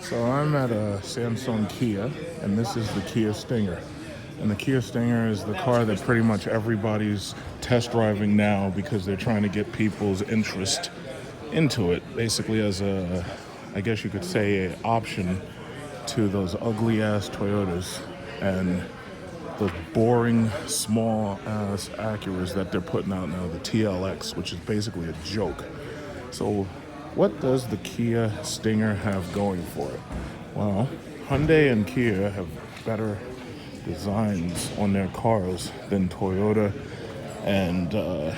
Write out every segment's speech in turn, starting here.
So I'm at a Samsung Kia, and this is the Kia Stinger. And the Kia Stinger is the car that pretty much everybody's test driving now because they're trying to get people's interest into it, basically as a, I guess you could say, an option to those ugly ass Toyotas and those boring small ass Acuras that they're putting out now, the TLX, which is basically a joke. So what does the Kia Stinger have going for it? Well, Hyundai and Kia have better designs on their cars than Toyota and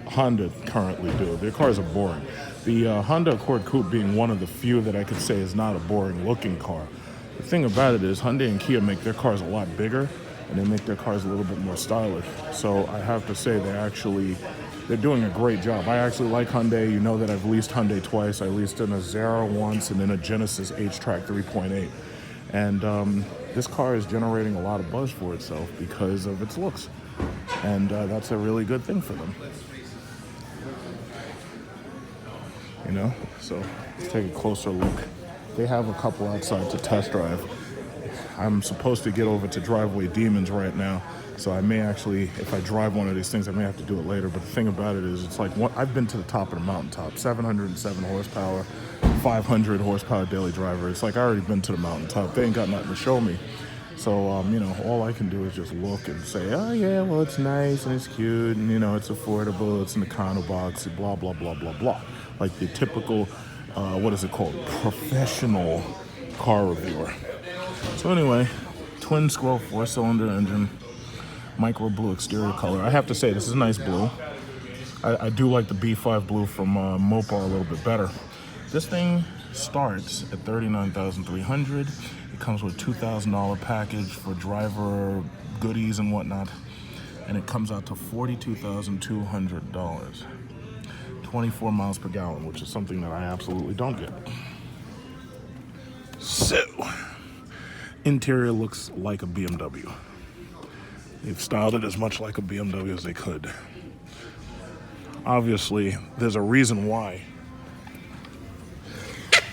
Honda currently do. Their cars are boring. The Honda Accord Coupe being one of the few that I could say is not a boring looking car. The thing about it is Hyundai and Kia make their cars a lot bigger and they make their cars a little bit more stylish. So I have to say they're doing a great job. I actually like Hyundai. You know that I've leased Hyundai twice. I leased in a Zara once and then a Genesis H-Track 3.8. And this car is generating a lot of buzz for itself because of its looks. And that's a really good thing for them. You know, so let's take a closer look. They have a couple outside to test drive. I'm supposed to get over to Driveway Demons right now, so I may actually, if I drive one of these things, I may have to do it later. But the thing about it is, it's like I've been to the top of the mountaintop, 707 horsepower, 500 horsepower daily driver. It's like I already been to the mountaintop. They ain't got nothing to show me. So, you know, all I can do is just look and say, oh, yeah, well, it's nice and it's cute and, you know, it's affordable. It's an econo box, blah, blah, blah, blah, blah. Like the typical, what is it called? Professional car reviewer. So anyway, twin scroll 4-cylinder engine, micro blue exterior color. I have to say, this is a nice blue. I do like the B5 blue from Mopar a little bit better. This thing starts at $39,300. It comes with a $2,000 package for driver goodies and whatnot, and it comes out to $42,200. 24 miles per gallon, which is something that I absolutely don't get. So, interior looks like a BMW. They've styled it as much like a BMW as they could. Obviously, there's a reason why.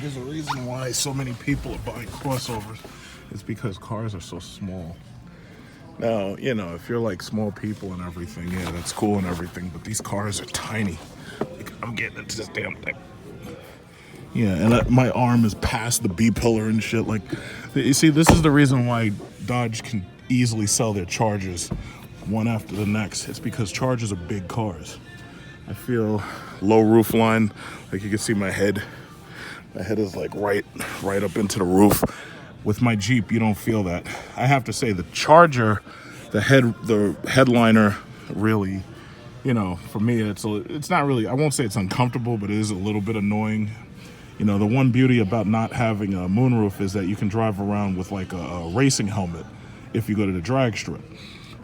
There's a reason why so many people are buying crossovers. It's because cars are so small. Now, you know, if you're like small people and everything, yeah, that's cool and everything, but these cars are tiny. Like, I'm getting into this damn thing. Yeah, and my arm is past the B-pillar and shit. Like, you see, this is the reason why Dodge can easily sell their Chargers one after the next. It's because Chargers are big cars. I feel low roof line, like you can see my head. My head is like right up into the roof. With my Jeep, you don't feel that. I have to say, the Charger, the headliner, really, you know, for me, it's not really. I won't say it's uncomfortable, but it is a little bit annoying. You know, the one beauty about not having a moonroof is that you can drive around with like a racing helmet if you go to the drag strip.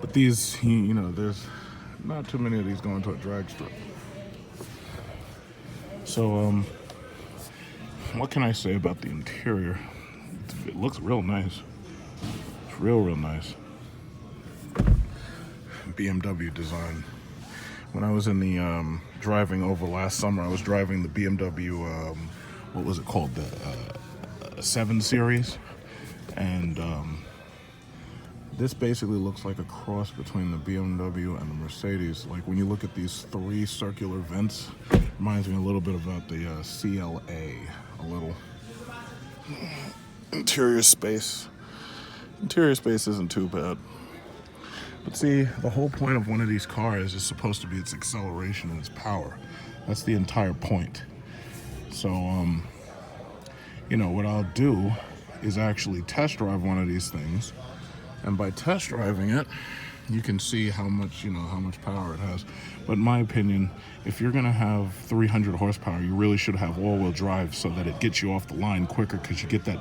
But these, you know, there's not too many of these going to a drag strip. So, what can I say about the interior? It looks real nice. It's real nice. BMW design. When I was in the driving over last summer, I was driving the BMW, what was it called? The 7 Series. And this basically looks like a cross between the BMW and the Mercedes. Like when you look at these 3 circular vents, it reminds me a little bit about the CLA, a little. Interior space isn't too bad. But see, the whole point of one of these cars is supposed to be its acceleration and its power. That's the entire point. So, you know, what I'll do is actually test drive one of these things. And by test driving it, you can see how much power it has. But in my opinion, if you're gonna have 300 horsepower, you really should have all-wheel drive so that it gets you off the line quicker, because you get that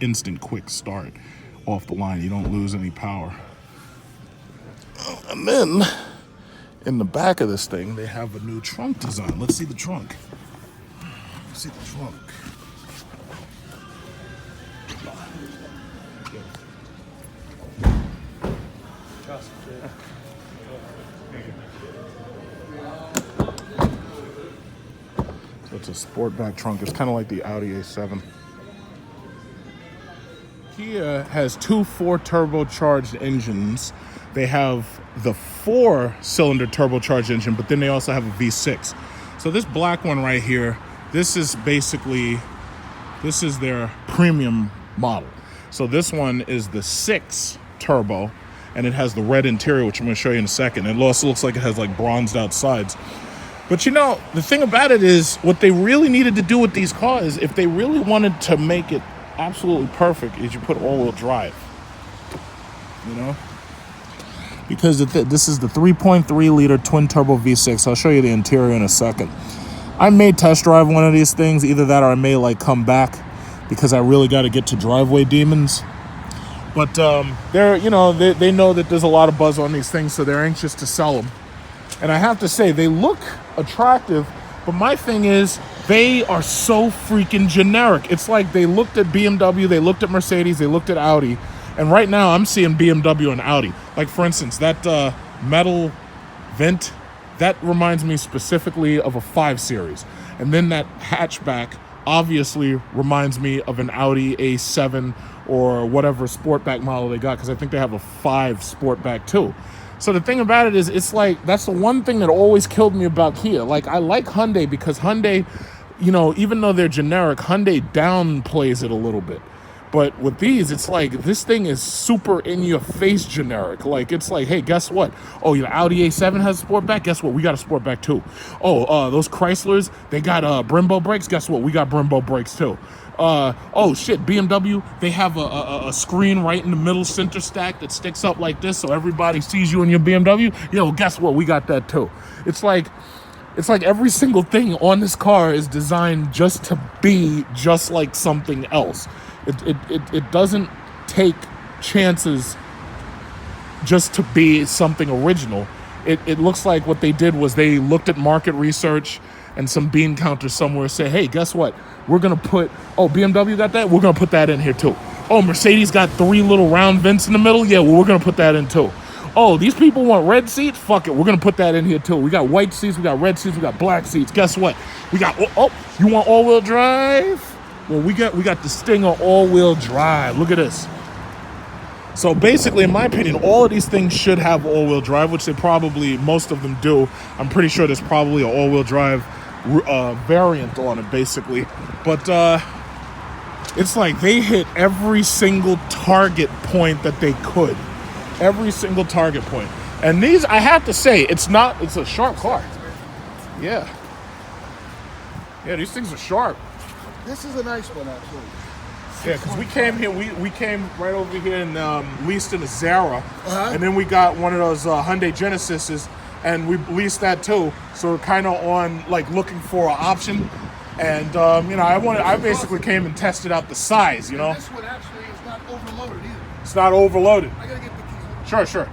instant quick start off the line. You don't lose any power. And then in the back of this thing, they have a new trunk design. Let's see the trunk. Let's see the trunk. So it's a sportback trunk. It's kind of like the Audi A7. Kia has two 4-turbocharged engines. They have the 4-cylinder turbocharged engine, but then they also have a V6. So this black one right here, this is their premium model. So this one is the 6 turbo, and it has the red interior, which I'm going to show you in a second. It also looks like it has like bronzed out sides. But you know, the thing about it is, what they really needed to do with these cars, if they really wanted to make it absolutely perfect, is you put all-wheel drive. You know? Because this is the 3.3-liter twin-turbo V6. I'll show you the interior in a second. I may test drive one of these things. Either that or I may like come back because I really got to get to driveway demons. But they're, you know, they know that there's a lot of buzz on these things, so they're anxious to sell them. And I have to say, they look attractive, but my thing is, they are so freaking generic. It's like they looked at BMW, they looked at Mercedes, they looked at Audi, and right now I'm seeing BMW and Audi. Like, for instance, that metal vent, that reminds me specifically of a 5 Series. And then that hatchback obviously reminds me of an Audi A7 or whatever sportback model they got, because I think they have a 5 sportback too. So the thing about it is, it's like, that's the one thing that always killed me about Kia. Like, I like Hyundai because Hyundai, you know, even though they're generic, Hyundai downplays it a little bit. But with these, it's like, this thing is super in-your-face generic. Like, it's like, hey, guess what? Oh, your Audi A7 has a Sportback? Guess what? We got a Sportback, too. Oh, those Chryslers, they got Brembo brakes? Guess what? We got Brembo brakes, too. Oh, shit, BMW, they have a screen right in the middle center stack that sticks up like this so everybody sees you in your BMW. Yo, guess what? We got that, too. It's like every single thing on this car is designed just to be just like something else. It doesn't take chances just to be something original. It looks like what they did was they looked at market research and some bean counters somewhere, say, hey, guess what? We're going to put, oh, BMW got that? We're going to put that in here too. Oh, Mercedes got 3 little round vents in the middle? Yeah, well, we're going to put that in too. Oh, these people want red seats? Fuck it, we're going to put that in here too. We got white seats, we got red seats, we got black seats. Guess what? We got, you want all-wheel drive? Well, we got the Stinger all-wheel drive. Look at this. So basically, in my opinion, all of these things should have all-wheel drive, which they probably, most of them do. I'm pretty sure there's probably an all-wheel drive variant on it, basically. But it's like they hit every single target point that they could. Every single target point. And these, I have to say, it's a sharp car. Yeah. Yeah, these things are sharp. This is a nice one, actually. Yeah, because we came here, we came right over here and leased in a Zara, and then we got one of those Hyundai Genesises, and we leased that too. So we're kind of on like looking for an option, and you know, I basically came and tested out the size, you know. And this one actually is not overloaded either. It's not overloaded. I gotta get the keys. Sure.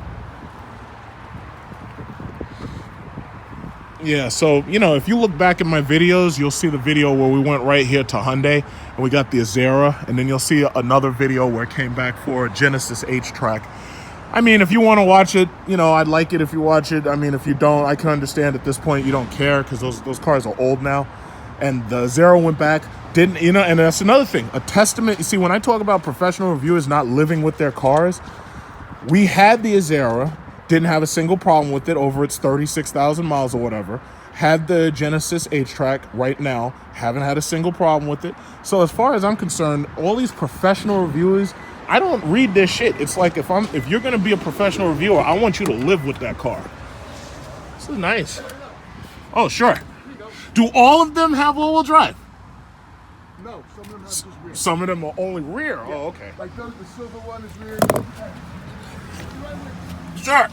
Yeah, so, you know, if you look back at my videos, you'll see the video where we went right here to Hyundai and we got the Azera, and then you'll see another video where it came back for a Genesis H-Track. I mean, if you want to watch it, you know, I'd like it if you watch it. I mean, if you don't, I can understand at this point you don't care because those cars are old now. And the Azera went back, didn't, you know, and that's another thing, a testament. You see, when I talk about professional reviewers not living with their cars, we had the Azera, didn't have a single problem with it over its 36,000 miles or whatever. Had the Genesis H-Track right now, haven't had a single problem with it. So as far as I'm concerned, all these professional reviewers, I don't read their shit. It's like if you're gonna be a professional reviewer, I want you to live with that car. This is nice. Oh, sure. Do all of them have all-wheel drive? No, some of them have just rear. Some of them are only rear. Yeah. Oh, okay. Like the silver one is rear. Sure.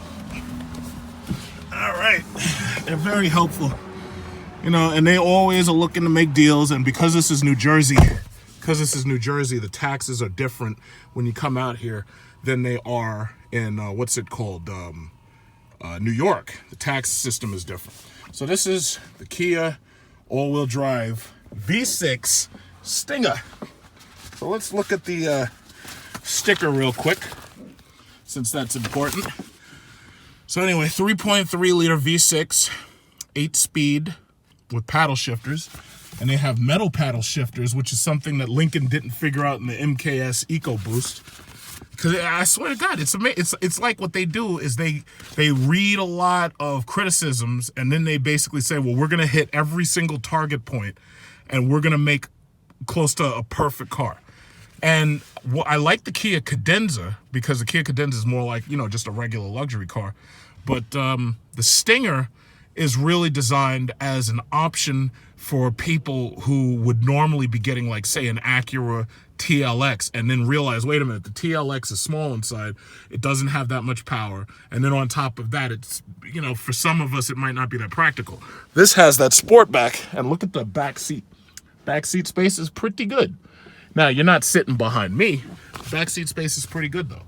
All right. They're very helpful. You know, and they always are looking to make deals. And because this is New Jersey, the taxes are different when you come out here than they are in, New York. The tax system is different. So this is the Kia all-wheel drive V6 Stinger. So let's look at the sticker real quick, since that's important. So anyway, 3.3 liter V6, 8-speed with paddle shifters. And they have metal paddle shifters, which is something that Lincoln didn't figure out in the MKS EcoBoost. Because I swear to God, it's like what they do is they read a lot of criticisms, and then they basically say, well, we're going to hit every single target point, and we're going to make close to a perfect car. And I like the Kia Cadenza, because the Kia Cadenza is more like, just a regular luxury car. But the Stinger is really designed as an option for people who would normally be getting, like, say, an Acura TLX, and then realize, wait a minute, the TLX is small inside, it doesn't have that much power, and then on top of that, it's, for some of us, it might not be that practical. This has that sport back, and look at the back seat. Back seat space is pretty good. Now, you're not sitting behind me. Back seat space is pretty good, though.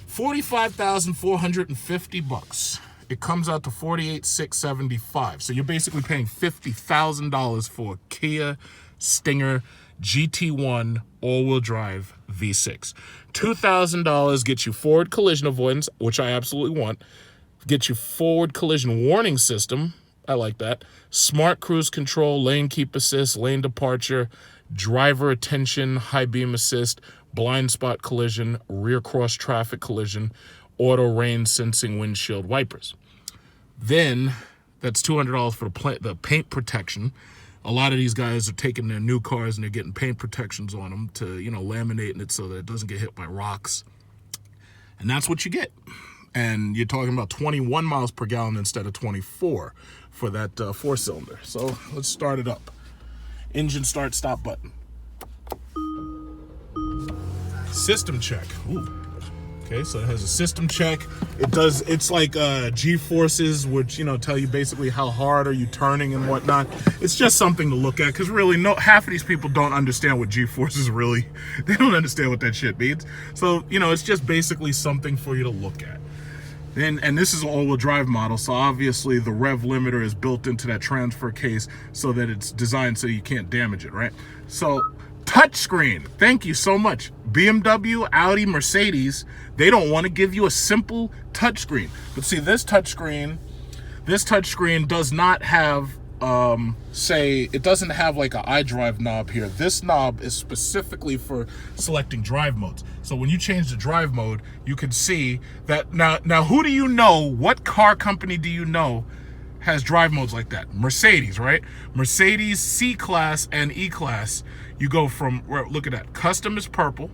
$45,450. It comes out to $48,675. So you're basically paying $50,000 for a Kia Stinger GT1 all-wheel drive V6. $2,000 gets you forward collision avoidance, which I absolutely want. Get you forward collision warning system. I like that. Smart cruise control, lane keep assist, lane departure, driver attention, high beam assist, blind spot collision, rear cross traffic collision, auto rain sensing windshield wipers. Then that's $200 for the paint protection. A lot of these guys are taking their new cars and they're getting paint protections on them to, laminating it so that it doesn't get hit by rocks. And that's what you get. And you're talking about 21 miles per gallon instead of 24 for that 4-cylinder. So let's start it up. Engine start, stop button. System check. Ooh. Okay, so it has a system check. It's like G-forces, which, tell you basically how hard are you turning and whatnot. It's just something to look at, because really, half of these people don't understand what G-forces really, they don't understand what that shit means. So, it's just basically something for you to look at. And this is an all-wheel drive model, so obviously the rev limiter is built into that transfer case so that it's designed so you can't damage it, right? So, touchscreen. Thank you so much. BMW, Audi, Mercedes, they don't want to give you a simple touchscreen. But see, this touchscreen does not have, it doesn't have like an iDrive knob here. This knob is specifically for selecting drive modes. So when you change the drive mode, you can see that now who do you know, what car company do you know has drive modes like that? Mercedes, right? Mercedes C-Class and E-Class. You go from, look at that, custom is purple,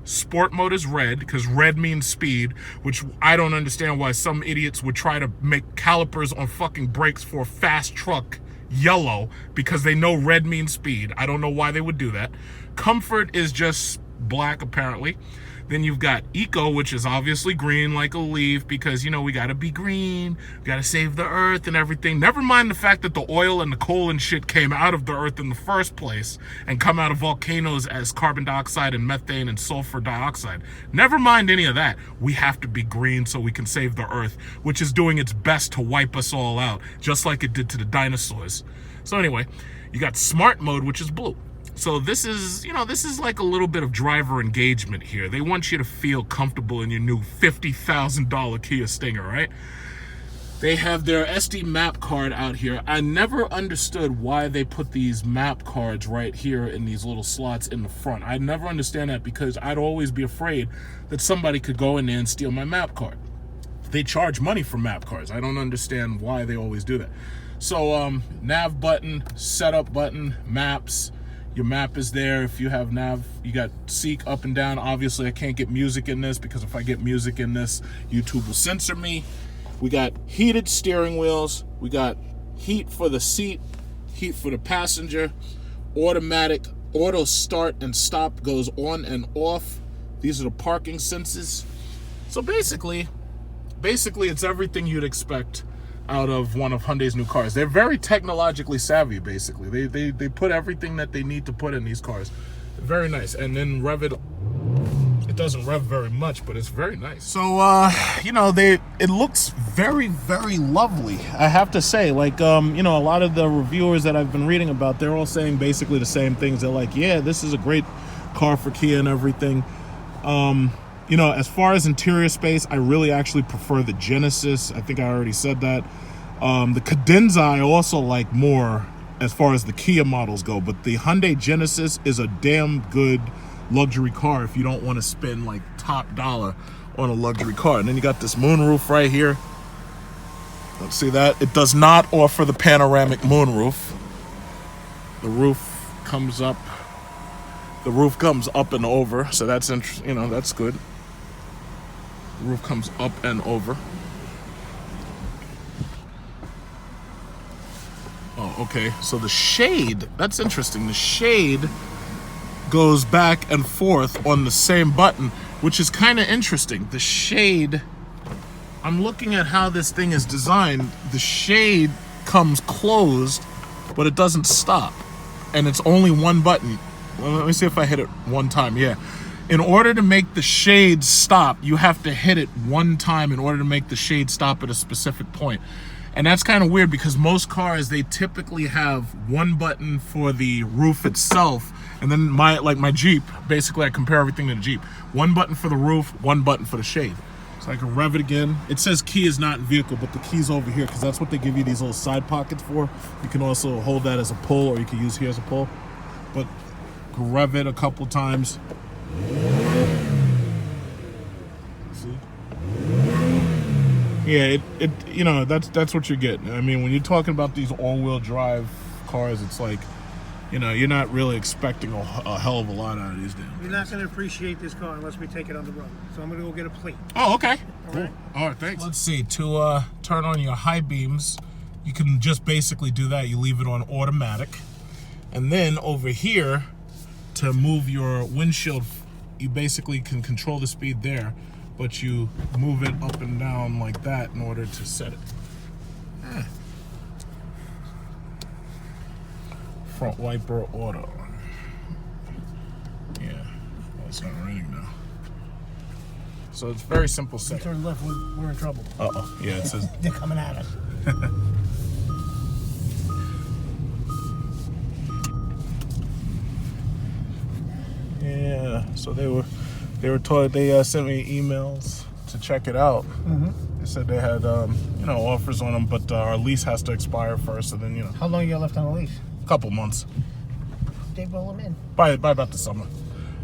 sport mode is red, because red means speed, which I don't understand why some idiots would try to make calipers on fucking brakes for a fast truck yellow, because they know red means speed. I don't know why they would do that. Comfort is just black, apparently. Then you've got Eco, which is obviously green like a leaf, because, we got to be green, we got to save the earth and everything. Never mind the fact that the oil and the coal and shit came out of the earth in the first place and come out of volcanoes as carbon dioxide and methane and sulfur dioxide. Never mind any of that. We have to be green so we can save the earth, which is doing its best to wipe us all out, just like it did to the dinosaurs. So anyway, you got smart mode, which is blue. So this is, this is like a little bit of driver engagement here. They want you to feel comfortable in your new $50,000 Kia Stinger, right? They have their SD map card out here. I never understood why they put these map cards right here in these little slots in the front. I never understand that, because I'd always be afraid that somebody could go in there and steal my map card. They charge money for map cards. I don't understand why they always do that. So nav button, setup button, maps. Your map is there. If you have nav, you got seek up and down. Obviously, I can't get music in this, because if I get music in this, YouTube will censor me. We got heated steering wheels. We got heat for the seat, heat for the passenger. Automatic auto start and stop goes on and off. These are the parking sensors. So basically it's everything you'd expect out of one of Hyundai's new cars. They're very technologically savvy, basically. They put everything that they need to put in these cars. Very nice. And then rev it doesn't rev very much, but it's very nice. So it looks very, very lovely, I have to say. Like a lot of the reviewers that I've been reading about, they're all saying basically the same things. They're like, yeah, this is a great car for Kia and everything. As far as interior space, I really actually prefer the Genesis. I think I already said that. The Cadenza I also like more as far as the Kia models go, but the Hyundai Genesis is a damn good luxury car if you don't want to spend like top dollar on a luxury car. And then you got this moonroof right here. Let's see that. It does not offer the panoramic moonroof. The roof comes up. The roof comes up and over, so that's interesting. You know, that's good. The roof comes up and over. Oh, okay. So the shade, that's interesting. The shade goes back and forth on the same button, which is kind of interesting. The shade, I'm looking at how this thing is designed. The shade comes closed, but it doesn't stop. And it's only one button. Well, let me see if I hit it one time. Yeah. In order to make the shade stop, you have to hit it one time in order to make the shade stop at a specific point. And that's kind of weird because most cars, they typically have one button for the roof itself. And then my Jeep, basically I compare everything to the Jeep. One button for the roof, one button for the shade. So I can rev it again. It says key is not in vehicle, but the key's over here because that's what they give you these little side pockets for. You can also hold that as a pull, or you can use here as a pull. But rev it a couple times. See? Yeah, it you know, that's what you're getting. I mean, when you're talking about these all-wheel drive cars, it's like, you know, you're not really expecting a hell of a lot out of these damn. You're not going to appreciate this car unless we take it on the road. So I'm going to go get a plate. Oh, okay. All Cool. right. All right, thanks. Let's see. To turn on your high beams, you can just basically do that. You leave it on automatic. And then over here, to move your windshield, you basically can control the speed there, but you move it up and down like that in order to set it. Front wiper auto. Yeah, well, it's not raining now. So it's very simple If we setting. turn left, we're in trouble. Uh-oh, yeah, it says. They're coming at us. Yeah, so they were told, they sent me emails to check it out. They said they had you know, offers on them, but our lease has to expire first, and then, you know, How long you got left on the lease? a couple months They roll them in. by about the summer.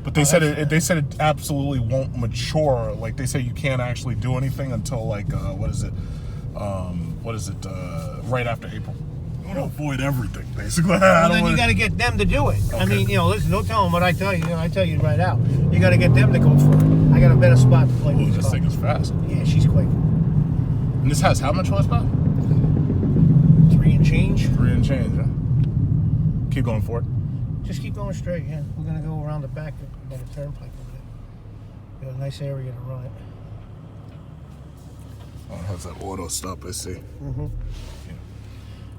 But they said it absolutely won't mature. Like, they say you can't actually do anything until like what is it right after April. I want to avoid everything, basically. Well, then you got to get them to do it. I mean, you know, listen, don't tell them what I tell you. You know, I tell you right out. You got to get them to go for it. I got a better spot to play with Ooh, this this car. thing is fast. Yeah, she's quick. And this has how much horsepower? 3 and change. 3 and change, huh? Keep going for it. Just keep going straight, yeah. We're going to go around the back by the turnpike over there. We have a nice area to run it. Oh, it has that auto stop, I see.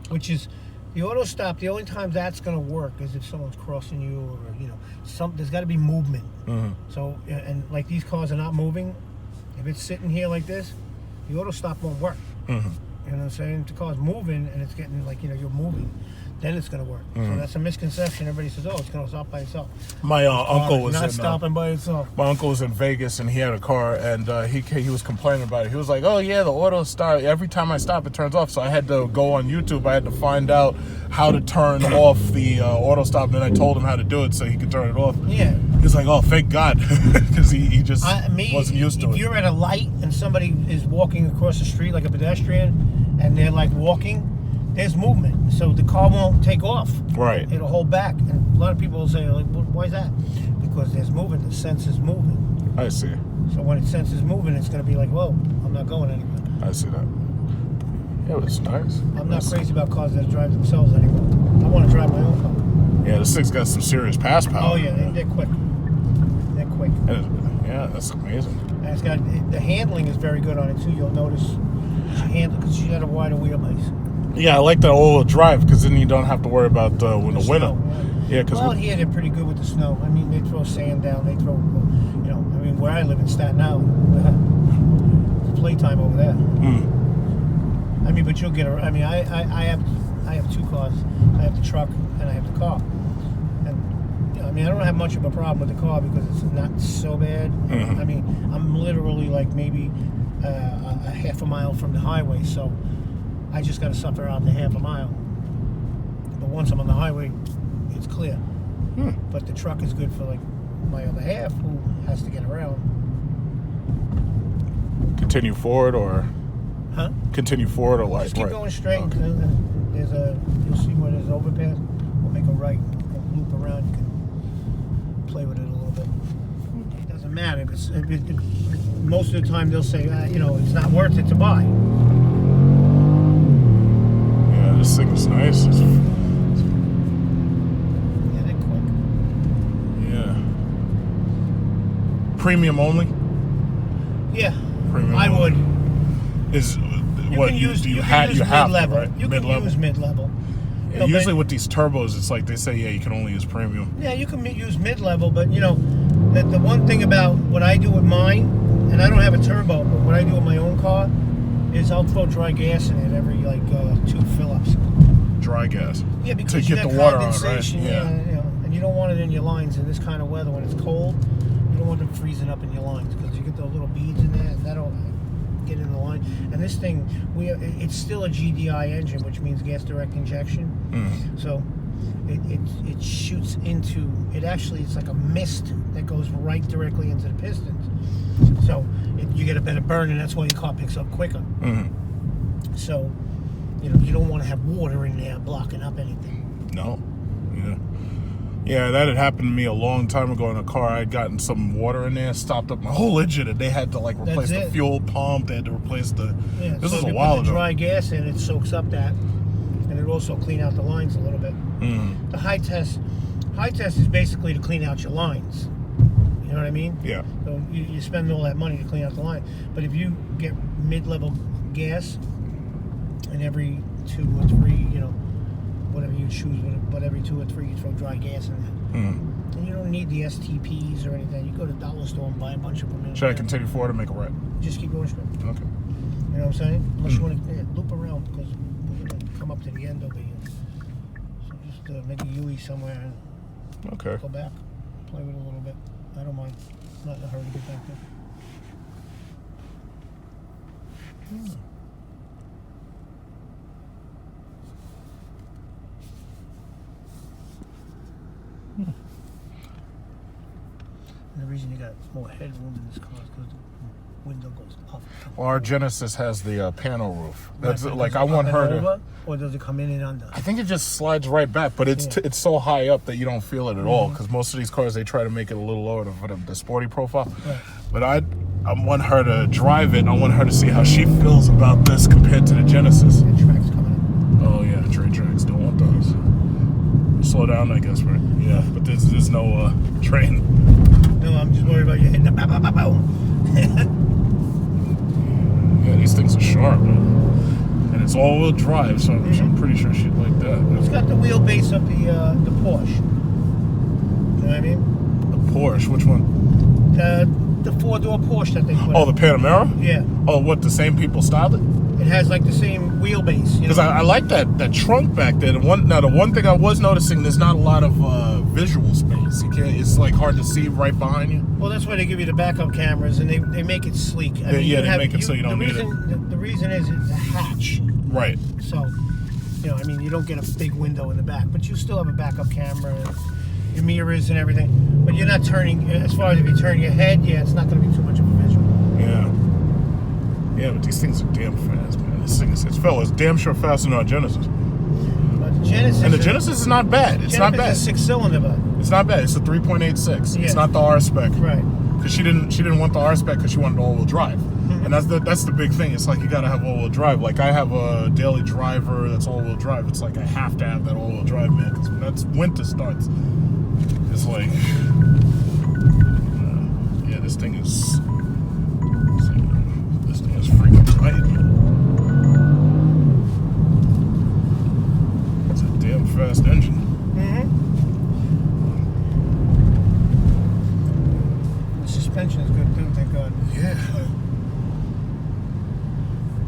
Which is, the auto stop, the only time that's going to work is if someone's crossing you, or, you know, there's got to be movement. So, and like these cars are not moving. If it's sitting here like this, the auto stop won't work. You know what I'm saying? If the car's moving and it's getting like, you know, you're moving, then it's going to work. So that's a misconception. Everybody says, oh, it's going to stop by itself. My uncle was not stopping by itself. My uncle was in Vegas and he had a car, and he was complaining about it. He was like, "Oh yeah, the auto start. Every time I stop, it turns off." So I had to go on YouTube. I had to find out how to turn off the auto stop. And then I told him how to do it so he could turn it off. Yeah. He's like, "Oh, thank God," because he just wasn't used to it. If you're at a light and somebody is walking across the street like a pedestrian, and they're like walking, there's movement, so the car won't take off. Right. It'll hold back. And a lot of people will say, like, well, why is that? Because there's movement. The sense is moving. I see. So when it senses moving, it's going to be like, whoa, I'm not going anywhere. I see that. Yeah, it was nice. I'm not crazy about cars that drive themselves anymore. I want to drive my own car. Yeah, this thing's got some serious pass power. Oh yeah, they're quick. They're quick. Yeah, that's amazing. And it's got, the handling is very good on it too. You'll notice she handles because she had a wider wheelbase. Yeah, I like that all-wheel drive because then you don't have to worry about when the winter. Yeah, because well, here they're pretty good with the snow. I mean, they throw sand down. They throw, you know, I mean, where I live in Staten Island, it's playtime over there. I mean, but you'll get. I mean, I have 2 cars. I have the truck and I have the car. And you know, I mean, I don't have much of a problem with the car because it's not so bad. I mean, I'm literally like maybe a half a mile from the highway, so I just got to suffer out the half a mile. But once I'm on the highway, it's clear. But the truck is good for like my other half who has to get around. Continue forward or continue forward or like Just keep right? going straight. Okay. There's you'll see where there's an overpass. We'll make a right, we'll loop around. You can play with it a little bit. It doesn't matter. Most of the time they'll say, it's not worth it to buy. Yeah, this thing is nice. Yeah, they're quick. Yeah. Premium only? Yeah, Premium I only. would. Is You what can you use, do? You you have can use you have mid-level. right? You Mid-level. can use mid-level. Yeah, usually with these turbos, it's like they say, yeah, you can only use premium. Yeah, you can use mid-level, but the one thing about what I do with mine, and I don't have a turbo, but what I do with my own car is I'll throw dry gas in it every 2 fill-ups. Dry gas. Yeah, because to you get got the water on, right? condensation, and you don't want it in your lines in this kind of weather when it's cold. You don't want them freezing up in your lines because you get those little beads in there, and that'll get in the line. And this thing, it's still a GDI engine, which means gas direct injection. So it shoots into it. Actually, it's like a mist that goes right directly into the pistons. So you get a better burn, and that's why your car picks up quicker. So you don't want to have water in there blocking up anything. No. Yeah, that had happened to me a long time ago in a car. I had gotten some water in there, stopped up my whole engine, and they had to replace the fuel pump. They had to replace the. This was a while ago. Put the dry gas in, it soaks up that, and it also clean out the lines a little bit. The high test is basically to clean out your lines. You know what I mean? Yeah. So you spend all that money to clean out the line, but if you get mid-level gas, and every 2 or 3, whatever you choose, but every 2 or 3 you throw dry gas in there. And you don't need the STPs or anything. You go to the dollar store and buy a bunch of them. Should I continue forward or make a right? Just keep going straight. Okay. You know what I'm saying? Unless you want to loop around because we're going to come up to the end over here. So just make a U-E somewhere and Okay. go back. Play with it a little bit. I don't mind. I'm not in a hurry to get back there. And the reason you got more headroom in this car is because the window goes up. Well, our Genesis has the panel roof. That's Right, like does I it want up her and to. over, or does it come in and under? I think it just slides right back, but it's it's so high up that you don't feel it at all. Because most of these cars they try to make it a little lower for the sporty profile. Right. But I want her to drive it. I want her to see how she feels about this compared to the Genesis. The track's coming Oh yeah, train tracks. Don't want those. Slow down, I guess, right? Yeah, but there's no train. up. No, I'm just worried about you hitting the bow. Yeah, these things are sharp, man. And it's all-wheel drive, so I'm pretty sure she'd like that. It's got the wheelbase of the Porsche. You know what I mean? The Porsche, which one? The 4-door Porsche that they put Oh, in. the Panamera? Yeah. Oh, what, the same people styled it? It has like the same wheelbase. Because I like that trunk back there. The one thing I was noticing, there's not a lot of visual space. You can't. It's like hard to see right behind you. Well, that's why they give you the backup cameras, and they make it sleek. I mean, They make it so you don't need it. The reason is it's a hatch. Right. So, you don't get a big window in the back, but you still have a backup camera, your mirrors and everything. But you're not turning, as far as if you turn your head, it's not going to be too much of a visual. Yeah. Yeah, but these things are damn fast, man. This thing it's damn sure faster than our Genesis. But the Genesis, And the Genesis is not bad. It's not bad. It's a 6-cylinder, but It's not bad. It's a 3.86. Yeah. It's not the R spec. right. Because she didn't want the R spec because she wanted all-wheel drive. And that's the big thing. It's like you gotta have all-wheel drive. Like I have a daily driver that's all-wheel drive. It's like I have to have that all-wheel drive, man. Because when that's winter starts, it's like, this thing is freaking tight. It's a damn fast engine. The suspension is good too, thank God. Yeah.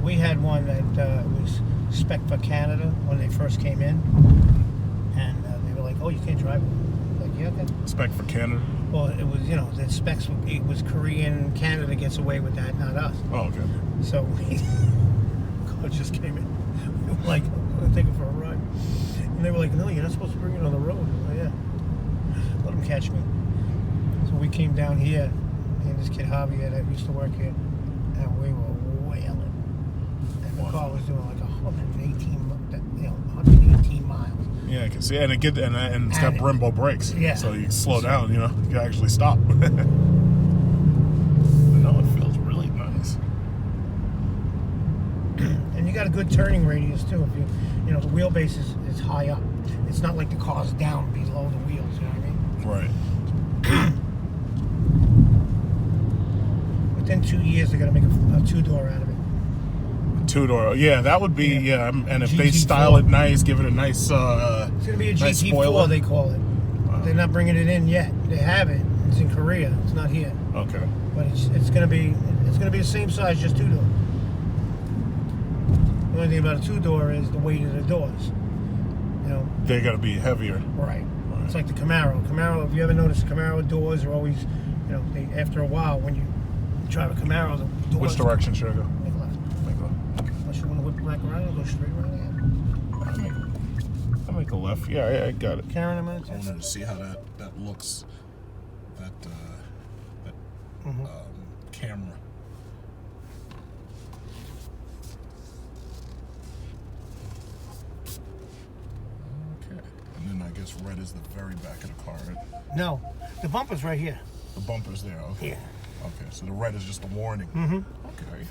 We had one that was spec for Canada when they first came in, and they were like, "Oh, you can't drive it." Like, yeah, okay. Spec for Canada. Well, it was, the specs. It was Korean. Canada gets away with that, not us. Oh, okay. So car just came in. We were like, I'm gonna take it for a ride. And they were like, no, you're not supposed to bring it on the road. Oh, yeah. Let them catch me. So we came down here, and this kid Javier that used to work here, and we were wailing. And the car was doing like 118 miles. Yeah, I can see, and it's got Brembo brakes. Yeah. So you slow down, you can actually stop. No, it feels really nice. And you got a good turning radius too. If you know, the wheelbase is high up. It's not like the car's down below the wheels. You know what I mean? Right. Within 2 years, they're gonna make a two-door out of it. Two-door, yeah, that would be, Yeah. and if they GT4. style it nice, give it a nice, It's gonna be a nice GT4, spoiler. they call it. They're not bringing it in yet. They have it. It's in Korea. It's not here. Okay. But it's gonna be the same size, just two-door. The only thing about a two-door is the weight of the doors. You know. They're gonna be heavier. Right. It's like the Camaro. Camaro, if you ever notice, Camaro doors are always, after a while, when you drive a Camaro, the doors... Which direction should I go? Make a left. Make a left. Unless you want to whip back around and go straight right ahead. I make a left. Yeah, I got it. Karen, I'm I wanted to see how that looks. That camera. Okay. And then I guess red is the very back of the car. Right? No, the bumper's right here. The bumper's there. Okay. Yeah. Okay. So the red is just a warning. Okay.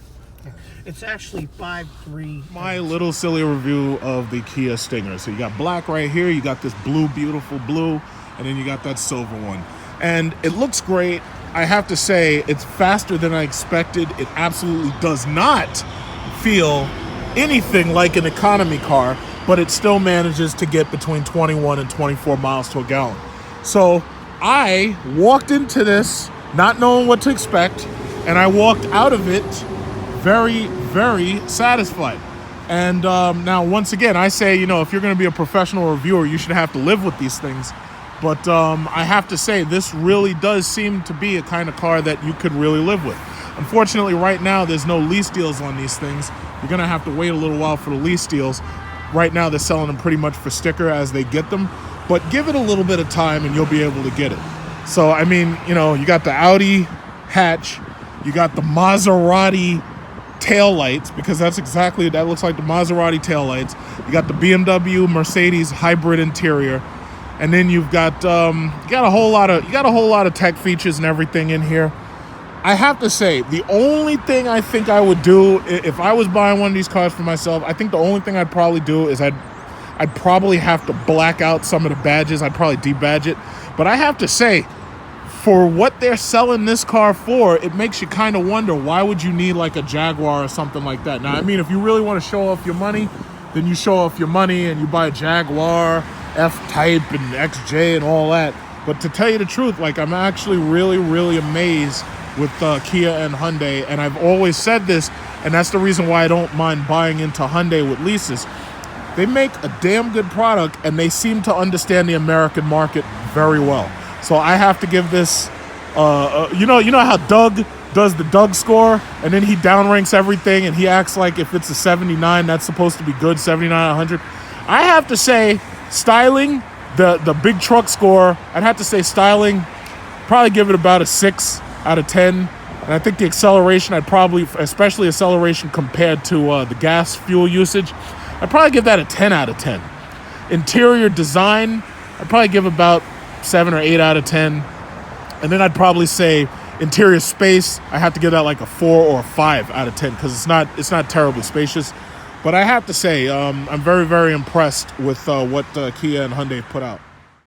It's actually 5.3. My little silly review of the Kia Stinger. So you got black right here, you got this blue, beautiful blue, and then you got that silver one. And it looks great. I have to say, it's faster than I expected. It absolutely does not feel anything like an economy car, but it still manages to get between 21 and 24 miles to a gallon. So I walked into this not knowing what to expect, and I walked out of it very, very satisfied. And now, once again, I say, if you're going to be a professional reviewer, you should have to live with these things. But I have to say, this really does seem to be a kind of car that you could really live with. Unfortunately, right now, there's no lease deals on these things. You're going to have to wait a little while for the lease deals. Right now, they're selling them pretty much for sticker as they get them. But give it a little bit of time and you'll be able to get it. So, I mean, you got the Audi hatch. You got the Maserati tail lights, because that looks like the Maserati tail lights. You got the BMW Mercedes hybrid interior, and then you've got you got a whole lot of tech features and everything in here. I have to say, the only thing I think I would do if I was buying one of these cars for myself, I think the only thing I'd probably do is I'd probably have to black out some of the badges. I'd probably debadge it. But I have to say, for what they're selling this car for, it makes you kind of wonder, why would you need like a Jaguar or something like that? Now, I mean, if you really want to show off your money, then you show off your money and you buy a Jaguar, F-Type and XJ and all that. But to tell you the truth, like, I'm actually really, really amazed with Kia and Hyundai. And I've always said this, and that's the reason why I don't mind buying into Hyundai with leases. They make a damn good product, and they seem to understand the American market very well. So I have to give this, you know how Doug does the Doug score, and then he downranks everything, and he acts like if it's a 79, that's supposed to be good, 79 out of 100. I have to say, styling, the big truck score, I'd have to say styling, probably give it about a 6 out of 10. And I think the acceleration, I'd probably, especially acceleration compared to the gas fuel usage, I'd probably give that a 10 out of 10. Interior design, I'd probably give about 7 or 8 out of 10. And then I'd probably say interior space, I have to give that like a 4 or a 5 out of 10, because it's not terribly spacious. But I have to say, I'm very, very impressed with what Kia and Hyundai put out.